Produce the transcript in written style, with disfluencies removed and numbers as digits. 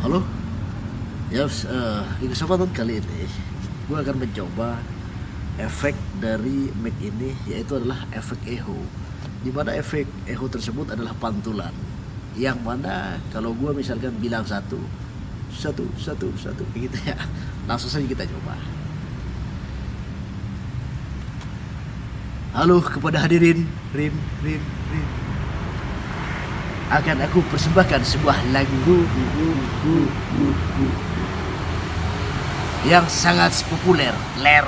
Halo, yes, di kesempatan kali ini gue akan mencoba efek dari mic ini, yaitu adalah efek echo. Di mana efek echo tersebut adalah pantulan, yang mana kalau gue misalkan bilang satu, satu, satu, satu, begitu ya. Langsung saja kita coba. Halo kepada hadirin, Rin. Akan aku persembahkan sebuah lagu yang sangat populer, ler.